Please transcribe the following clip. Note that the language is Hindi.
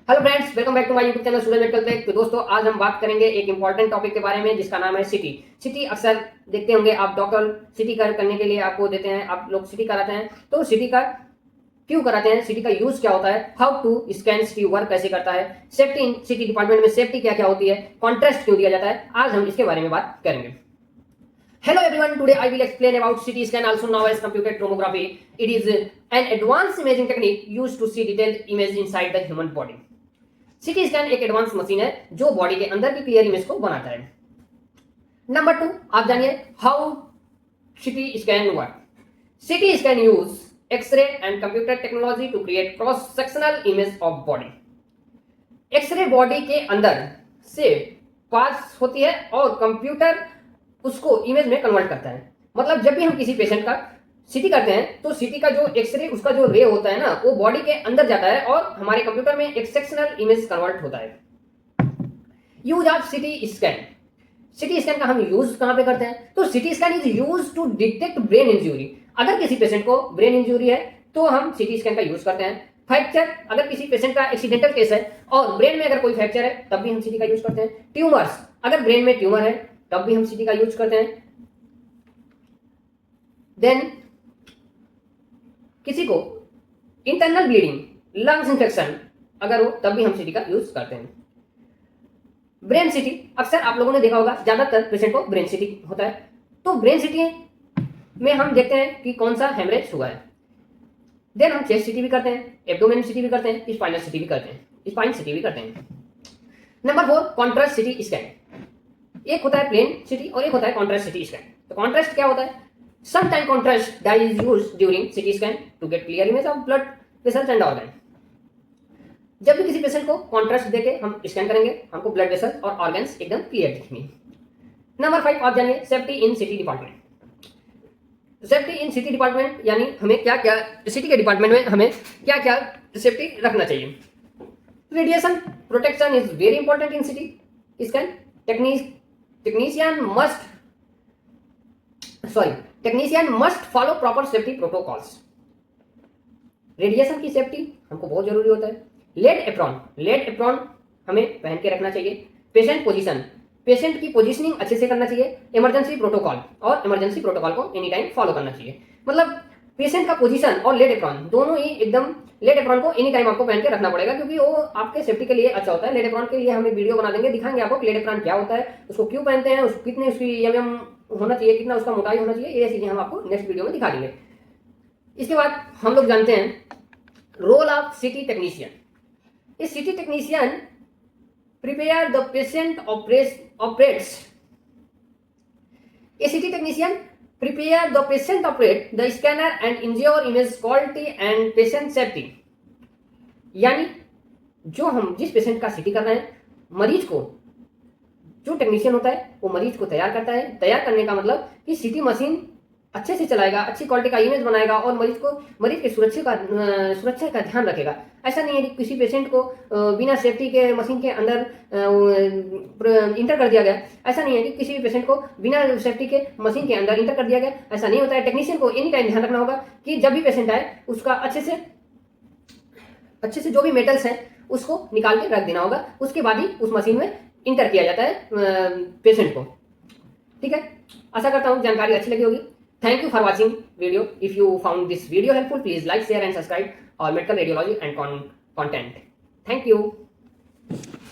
Hello friends, welcome back to my YouTube channel Suraj medical tech. तो दोस्तों, आज हम बात करेंगे एक इंपॉर्टेंट टॉपिक के बारे में जिसका नाम है सिटी। सिटी अक्सर देखते होंगे आप, डॉक्टर सिटी करने के लिए आपको देते हैं, आप लोग सिटी कराते हैं। तो सिटी का क्यों कराते हैं, सिटी का यूज क्या होता है, how to scan CT work कैसे करता है, सेफ्टी इन सिटी डिपार्टमेंट में सेफ्टी क्या क्या होती है, कॉन्ट्रास्ट क्यों दिया जाता है, आज हम इसके बारे में बात करेंगे। Hello everyone, today I will explain about CT scan, also known as computed tomography. It is an advanced imaging technique used to see detailed image inside the human body. सीटी स्कैन एक एडवांस मशीन है जो बॉडी के अंदर की क्लियर इमेज को बनाता है। नंबर 2, आप जानिए how CT scan work. CT scan use x-ray and computer technology to create cross sectional image of body. X-ray body के अंदर से पास होती है और कंप्यूटर उसको इमेज में कन्वर्ट करता है। मतलब जब भी हम किसी पेशेंट का सीटी करते हैं तो सीटी का जो एक्सरे, उसका जो रे होता है ना, वो बॉडी के अंदर जाता है और हमारे कंप्यूटर में एक सेक्शनल इमेज कन्वर्ट होता है। Use of CT scan. CT scan का हम यूज कहां पे करते हैं, तो CT scan is use to detect brain injury. अगर किसी पेशेंट को ब्रेन इंजरी है तो हम सीटी स्कैन का यूज करते हैं। फ्रैक्चर, अगर किसी पेशेंट का एक्सीडेंटल केस है और ब्रेन में अगर कोई फ्रैक्चर है तब भी हम सीटी का यूज करते हैं। ट्यूमर्स, अगर ब्रेन में ट्यूमर है तब भी हम सीटी का यूज करते हैं। देन किसी को इंटरनल ब्लीडिंग, लंग्स इंफेक्शन अगर हो तब भी हम सीटी का यूज करते हैं। ब्रेन सीटी, अक्सर आप लोगों ने देखा होगा ज्यादातर पेशेंट को ब्रेन सीटी होता है। तो ब्रेन सीटी में हम देखते हैं कि कौन सा हेमरेज हुआ है। देन हम चेस्ट सीटी भी करते हैं, एब्डोमेन सीटी भी करते हैं, स्पाइनल सीटी भी करते हैं, स्पाइन सीटी भी करते हैं। Number 4, contrast CT scan. एक होता है प्लेन सिटी और एक होता है कॉन्ट्रास्ट सिटी स्कैन। तो कॉन्ट्रास्ट क्या होता है, sometime contrast dye is used during CT scan to get clear image of blood vessels and organ. जब भी किसी पेशेंट को कॉन्ट्रास्ट देके हम स्कैन करेंगे, हमको ब्लड वेसल्स और ऑर्गन्स एकदम क्लियर दिखेंगे। नंबर 5, आप जानिए safety in CT department. Safety in CT department यानी हमें क्या क्या, सिटी के डिपार्टमेंट में हमें क्या क्या सेफ्टी रखना चाहिए। Radiation protection is very important in CT scan. Technician must follow proper safety protocols. Radiation की सेफ्टी हमको बहुत जरूरी होता है। लेड एप्रॉन हमें पहन के रखना चाहिए। पेशेंट पोजीशन, पेशेंट की पोजीशनिंग अच्छे से करना चाहिए। इमरजेंसी प्रोटोकॉल, और इमरजेंसी प्रोटोकॉल को एनी टाइम फॉलो करना चाहिए। मतलब पेशेंट का पोजीशन और लेड एप्रॉन दोनों ही एकदम, लेड एप्रॉन को एनी टाइम आपको पहन के रखना पड़ेगा क्योंकि वो आपके सेफ्टी के लिए अच्छा होता है। लेड एप्रॉन के लिए हम एक वीडियो बना देंगे, दिखाएंगे आपको लेड एप्रॉन क्या होता है, उसको क्यों पहनते हैं, उसको कितने उसकी एमएम होना चाहिए, कितना उसका मोटाई होना चाहिए, ये चीजें हम आपको नेक्स्ट वीडियो में दिखा देंगे। इसके बाद हम लोग जानते हैं रोल ऑफ सिटी टेक्नीशियन। इस city technician prepare the patient operates. A CT technician prepare the patient, operate the scanner and ensure image quality and patient safety। यानी जिस पेशेंट का सीटी कर रहे हैं, मरीज को जो टेक्नीशियन होता है वो मरीज को तैयार करता है। तैयार करने का मतलब कि सीटी मशीन अच्छे से चलाएगा, अच्छी क्वालिटी का इमेज बनाएगा और मरीज की सुरक्षा का ध्यान रखेगा। ऐसा नहीं है कि किसी पेशेंट को बिना सेफ्टी के मशीन के अंदर इंटर कर दिया गया। ऐसा नहीं है कि किसी भी पेशेंट को बिना सेफ्टी के मशीन के अंदर इंटर कर दिया गया, ऐसा नहीं होता है। टेक्नीशियन को एनी टाइम ध्यान रखना होगा कि जब भी पेशेंट आए उसका अच्छे से जो भी मेटल्स हैं उसको निकाल के रख देना होगा, उसके बाद ही उस मशीन में इंटर किया जाता है पेशेंट को। ठीक है, आशा करता हूँ जानकारी अच्छी लगी होगी। Thank you for watching video. If you found this video helpful, please like, share and subscribe our medical radiology and content. Thank you.